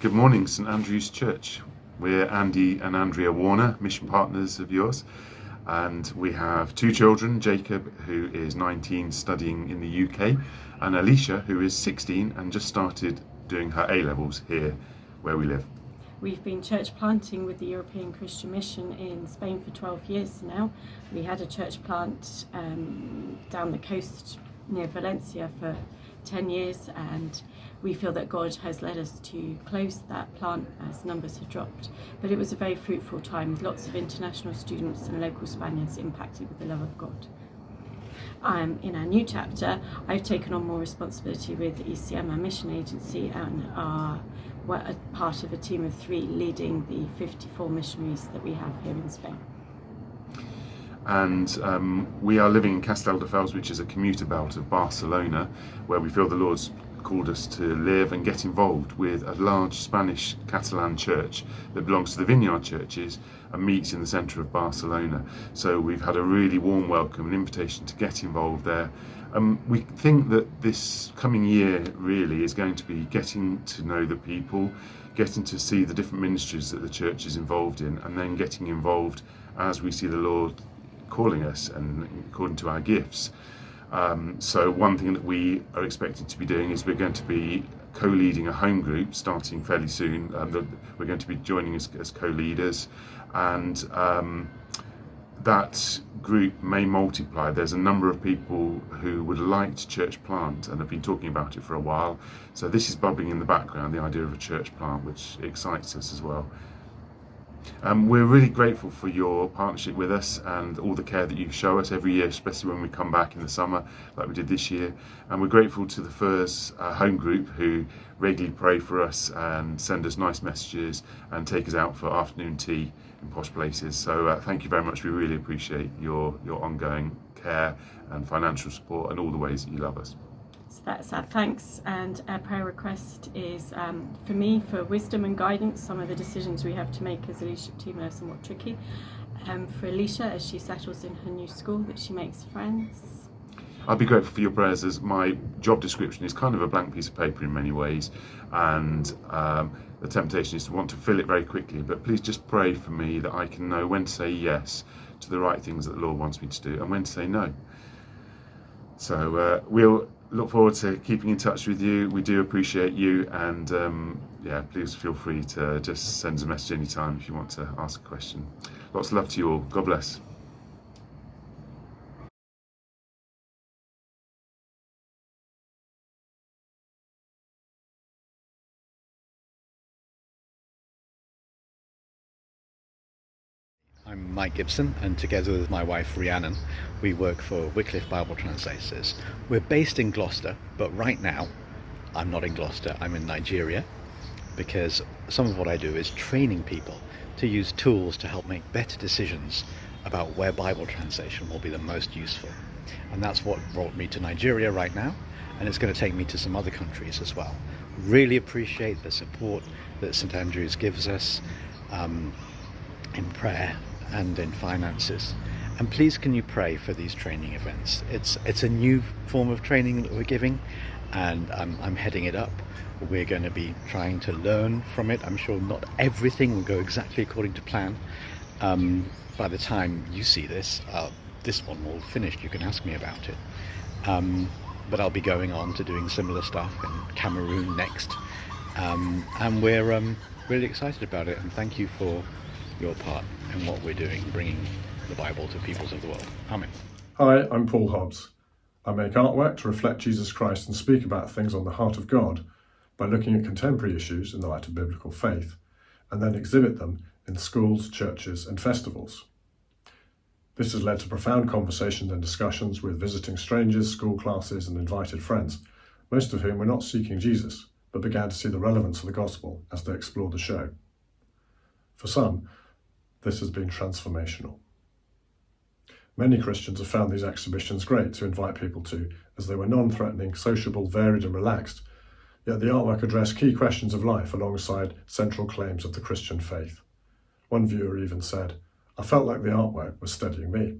Good morning, St Andrew's Church. We're Andy and Andrea Warner, mission partners of yours, and we have two children, Jacob, who is 19, studying in the UK, and Alicia, who is 16 and just started doing her A-levels here where we live. We've been church planting with the European Christian Mission in Spain for 12 years now. We had a church plant down the coast near Valencia for 10 years, and we feel that God has led us to close that plant as numbers have dropped. But it was a very fruitful time with lots of international students and local Spaniards impacted with the love of God. In our new chapter, I've taken on more responsibility with ECM, our mission agency, and we're a part of a team of 3 leading the 54 missionaries that we have here in Spain. And we are living in Castelldefels, which is a commuter belt of Barcelona, where we feel the Lord's called us to live and get involved with a large Spanish Catalan church that belongs to the Vineyard Churches and meets in the centre of Barcelona. So we've had a really warm welcome, an invitation to get involved there. We think that this coming year really is going to be getting to know the people, getting to see the different ministries that the church is involved in, and then getting involved as we see the Lord calling us and according to our gifts. So one thing that we are expected to be doing is we're going to be co-leading a home group starting fairly soon. We're going to be joining as co-leaders, and that group may multiply. There's a number of people who would like to church plant and have been talking about it for a while. So this is bubbling in the background, the idea of a church plant, which excites us as well. We're really grateful for your partnership with us and all the care that you show us every year, especially when we come back in the summer like we did this year. And we're grateful to the Furs home group who regularly pray for us and send us nice messages and take us out for afternoon tea in posh places. So thank you very much. We really appreciate your ongoing care and financial support and all the ways that you love us. So that's our thanks, and our prayer request is for me, for wisdom and guidance. Some of the decisions we have to make as a leadership team are somewhat tricky. For Alicia, as she settles in her new school, that she makes friends. I'd be grateful for your prayers, as my job description is kind of a blank piece of paper in many ways, and the temptation is to want to fill it very quickly. But please just pray for me that I can know when to say yes to the right things that the Lord wants me to do and when to say no. So we'll look forward to keeping in touch with you. We do appreciate you, and please feel free to just send us a message anytime if you want to ask a question. Lots of love to you all. God bless. I'm Mike Gibson, and together with my wife Rhiannon, we work for Wycliffe Bible Translators. We're based in Gloucester, but right now I'm not in Gloucester, I'm in Nigeria, because some of what I do is training people to use tools to help make better decisions about where Bible translation will be the most useful. And that's what brought me to Nigeria right now, and it's going to take me to some other countries as well. Really appreciate the support that St Andrews gives us in prayer and in finances, and please can you pray for these training events. It's a new form of training that we're giving, and I'm heading it up. We're going to be trying to learn from it. I'm sure not everything will go exactly according to plan. By the time you see this one will finish. You can ask me about it, but I'll be going on to doing similar stuff in Cameroon next, and we're really excited about it, and thank you for your part in what we're doing, bringing the Bible to peoples of the world. Amen. Hi, I'm Paul Hobbs. I make artwork to reflect Jesus Christ and speak about things on the heart of God by looking at contemporary issues in the light of biblical faith, and then exhibit them in schools, churches and festivals. This has led to profound conversations and discussions with visiting strangers, school classes and invited friends, most of whom were not seeking Jesus, but began to see the relevance of the gospel as they explored the show. For some, this has been transformational. Many Christians have found these exhibitions great to invite people to, as they were non-threatening, sociable, varied and relaxed, yet the artwork addressed key questions of life alongside central claims of the Christian faith. One viewer even said, "I felt like the artwork was studying me."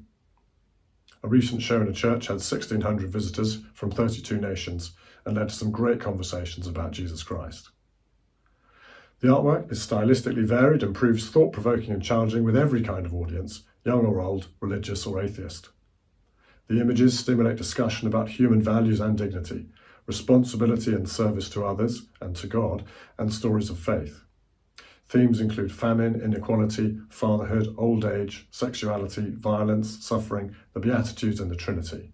A recent show in a church had 1,600 visitors from 32 nations and led to some great conversations about Jesus Christ. The artwork is stylistically varied and proves thought-provoking and challenging with every kind of audience, young or old, religious or atheist. The images stimulate discussion about human values and dignity, responsibility and service to others and to God, and stories of faith. Themes include famine, inequality, fatherhood, old age, sexuality, violence, suffering, the Beatitudes and the Trinity.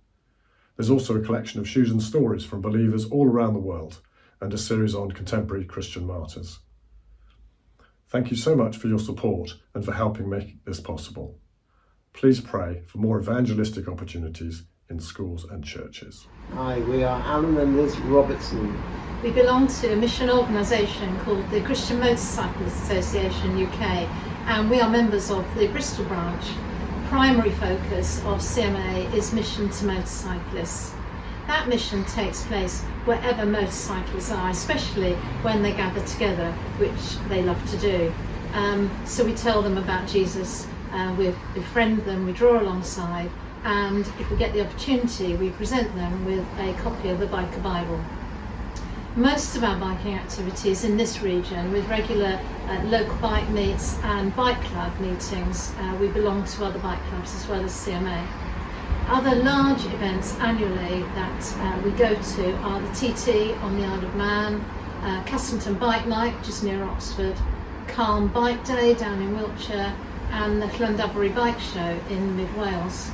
There's also a collection of shoes and stories from believers all around the world and a series on contemporary Christian martyrs. Thank you so much for your support and for helping make this possible. Please pray for more evangelistic opportunities in schools and churches. Hi, we are Alan and Liz Robertson. We belong to a mission organisation called the Christian Motorcyclists Association UK, and we are members of the Bristol branch. The primary focus of CMA is mission to motorcyclists. That mission takes place wherever motorcyclists are, especially when they gather together, which they love to do. So we tell them about Jesus, we befriend them, we draw alongside, and if we get the opportunity, we present them with a copy of the Biker Bible. Most of our biking activities in this region, with regular local bike meets and bike club meetings, we belong to other bike clubs as well as CMA. Other large events annually that we go to are the TT on the Isle of Man, Cassington Bike Night, which is near Oxford, Calm Bike Day down in Wiltshire, and the Llandovery Bike Show in Mid Wales.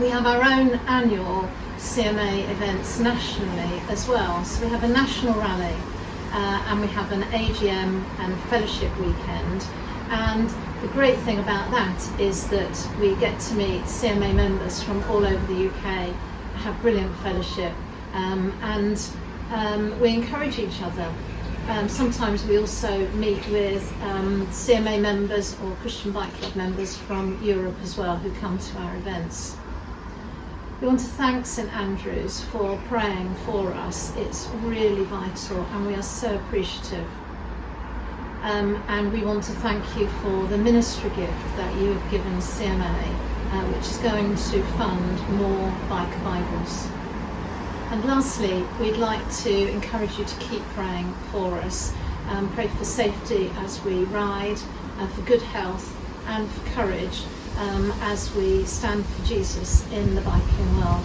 We have our own annual CMA events nationally as well. So we have a national rally and we have an AGM and fellowship weekend. And the great thing about that is that we get to meet CMA members from all over the UK, have brilliant fellowship, and we encourage each other. Sometimes we also meet with CMA members or Christian Bike Club members from Europe as well who come to our events. We want to thank St Andrews for praying for us. It's really vital and we are so appreciative. And we want to thank you for the ministry gift that you have given CMA, which is going to fund more Biker Bibles. And lastly, we'd like to encourage you to keep praying for us. Pray for safety as we ride, for good health and for courage as we stand for Jesus in the biking world.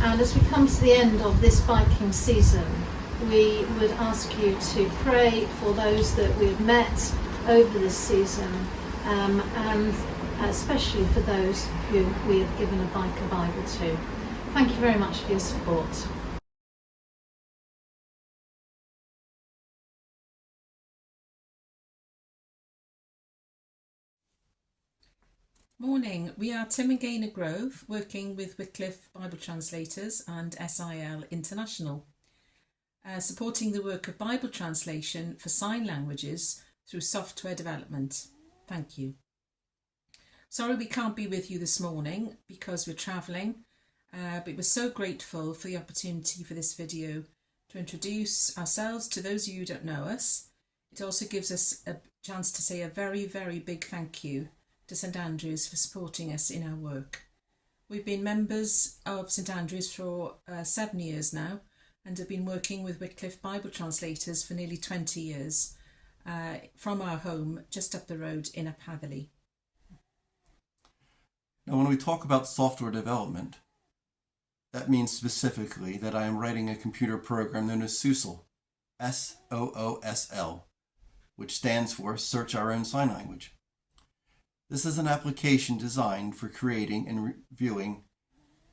And as we come to the end of this biking season, we would ask you to pray for those that we've met over this season, and especially for those who we have given a Biker Bible to. Thank you very much for your support. Morning, we are Tim and Gaya Grove, working with Wycliffe Bible Translators and SIL International, supporting the work of Bible translation for sign languages through software development. Thank you. Sorry we can't be with you this morning because we're travelling, but we're so grateful for the opportunity for this video to introduce ourselves to those of you who don't know us. It also gives us a chance to say a very, very big thank you to St Andrews for supporting us in our work. We've been members of St Andrews for 7 years now and have been working with Wycliffe Bible Translators for nearly 20 years from our home just up the road in Apatherley. Now, when we talk about software development, that means specifically that I am writing a computer program known as SOOSL, S-O-O-S-L, which stands for Search Our Own Sign Language. This is an application designed for creating and reviewing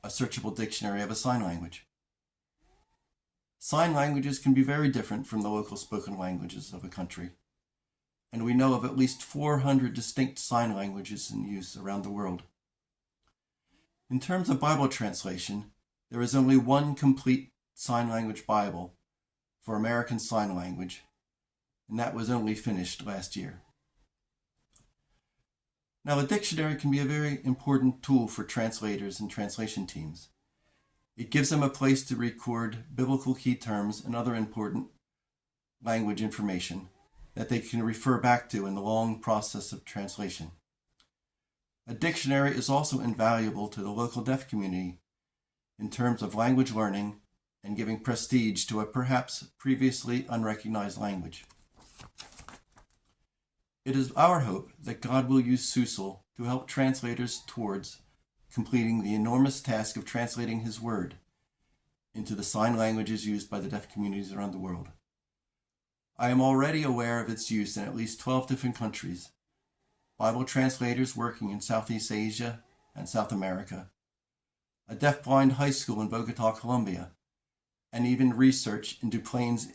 a searchable dictionary of a sign language. Sign languages can be very different from the local spoken languages of a country, and we know of at least 400 distinct sign languages in use around the world. In terms of Bible translation, there is only one complete sign language Bible for American Sign Language, and that was only finished last year. Now, a dictionary can be a very important tool for translators and translation teams. It gives them a place to record biblical key terms and other important language information that they can refer back to in the long process of translation. A dictionary is also invaluable to the local deaf community in terms of language learning and giving prestige to a perhaps previously unrecognized language. It is our hope that God will use SUSL to help translators towards completing the enormous task of translating His Word into the sign languages used by the deaf communities around the world. I am already aware of its use in at least 12 different countries, Bible translators working in Southeast Asia and South America, a deaf-blind high school in Bogota, Colombia, and even research into Plains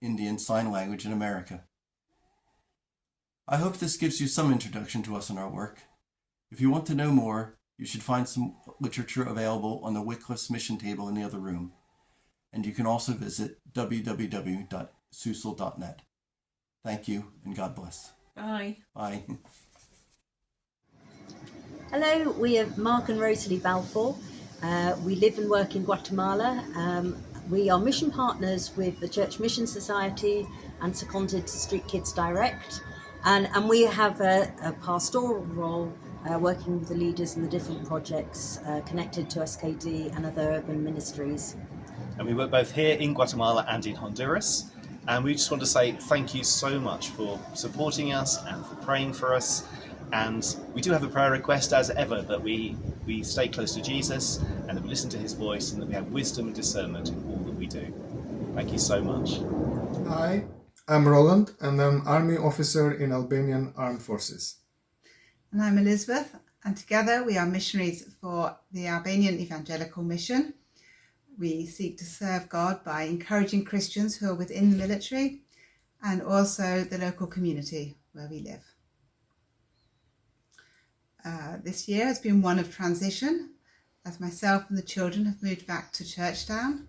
Indian Sign Language in America. I hope this gives you some introduction to us and our work. If you want to know more, you should find some literature available on the Wycliffe's mission table in the other room, and you can also visit www.susl.net. Thank you, and God bless. Bye. Bye. Hello, we are Mark and Rosy Balfour. We live and work in Guatemala. We are mission partners with the Church Mission Society and seconded to Street Kids Direct. And we have a pastoral role working with the leaders in the different projects connected to SKD and other urban ministries. And we work both here in Guatemala and in Honduras. And we just want to say thank you so much for supporting us and for praying for us. And we do have a prayer request as ever, that we stay close to Jesus and that we listen to His voice and that we have wisdom and discernment in all that we do. Thank you so much. Hi, I'm Roland and I'm Army Officer in Albanian Armed Forces. And I'm Elizabeth, and together we are missionaries for the Albanian Evangelical Mission. We seek to serve God by encouraging Christians who are within the military and also the local community where we live. This year has been one of transition, as myself and the children have moved back to Churchtown.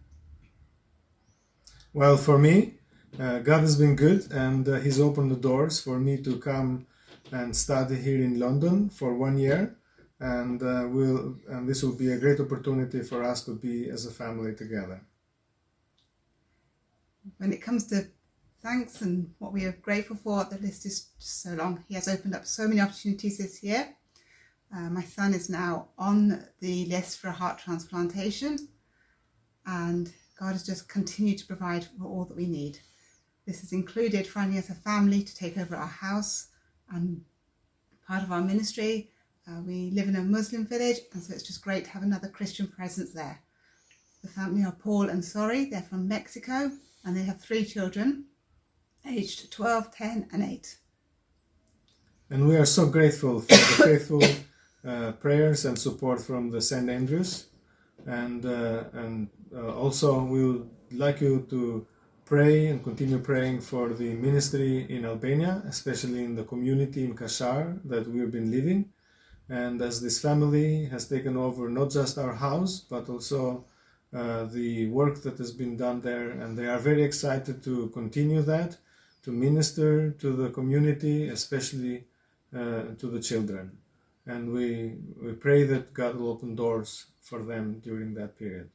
Well, for me, God has been good, and He's opened the doors for me to come and study here in London for 1 year, and this will be a great opportunity for us to be as a family together. When it comes to thanks and what we are grateful for, the list is just so long. He has opened up so many opportunities this year. My son is now on the list for a heart transplantation, and God has just continued to provide for all that we need. This has included finding us a family to take over our house and part of our ministry. We live in a Muslim village, and so it's just great to have another Christian presence there. The family are Paul and Sori. They're from Mexico, and they have 3 children, aged 12, 10 and 8. And we are so grateful for the faithful prayers and support from the St. Andrews, and also we would like you to pray and continue praying for the ministry in Albania, especially in the community in Kashar that we've been living. And as this family has taken over not just our house, but also the work that has been done there, and they are very excited to continue that, to minister to the community, especially to the children. And we pray that God will open doors for them during that period.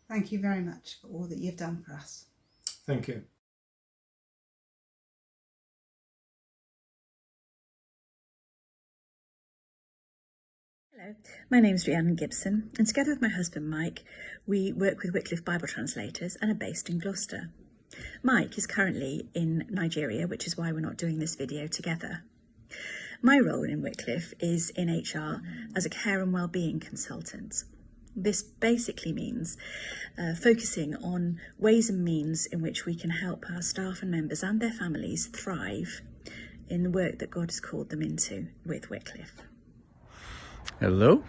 Thank you very much for all that you've done for us. Thank you. Hello, my name is Dian Gibson, and together with my husband Mike, we work with Wycliffe Bible translators and are based in Gloucester. Mike is currently in Nigeria, which is why we're not doing this video together. My role in Wycliffe is in HR as a care and wellbeing consultant. This basically means focusing on ways and means in which we can help our staff and members and their families thrive in the work that God has called them into with Wycliffe. Hello,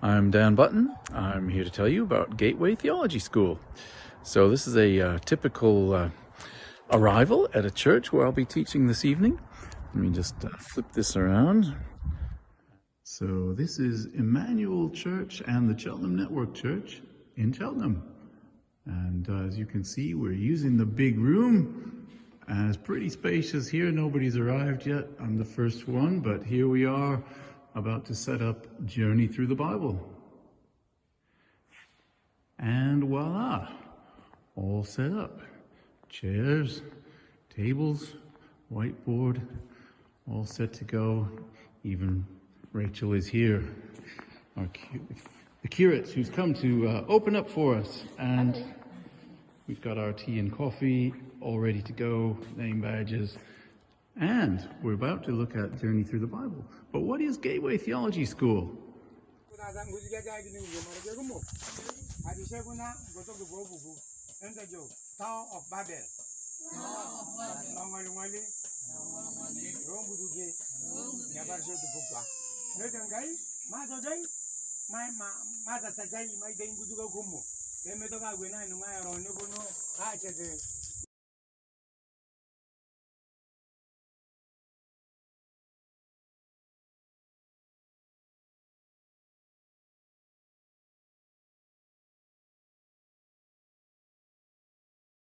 I'm Dan Button. I'm here to tell you about Gateway Theology School. So this is a typical arrival at a church where I'll be teaching this evening. Let me just flip this around. So this is Emmanuel Church and the Cheltenham Network Church in Cheltenham. And as you can see, we're using the big room. And it's pretty spacious here. Nobody's arrived yet. I'm the first one, but here we are about to set up Journey Through the Bible. And voila, all set up. Chairs, tables, whiteboard, all set to go. Even Rachel is here, the curate who's come to open up for us. And we've got our tea and coffee all ready to go, name badges. And we're about to look at Journey Through the Bible. But what is Gateway Theology School? Tower of Babel.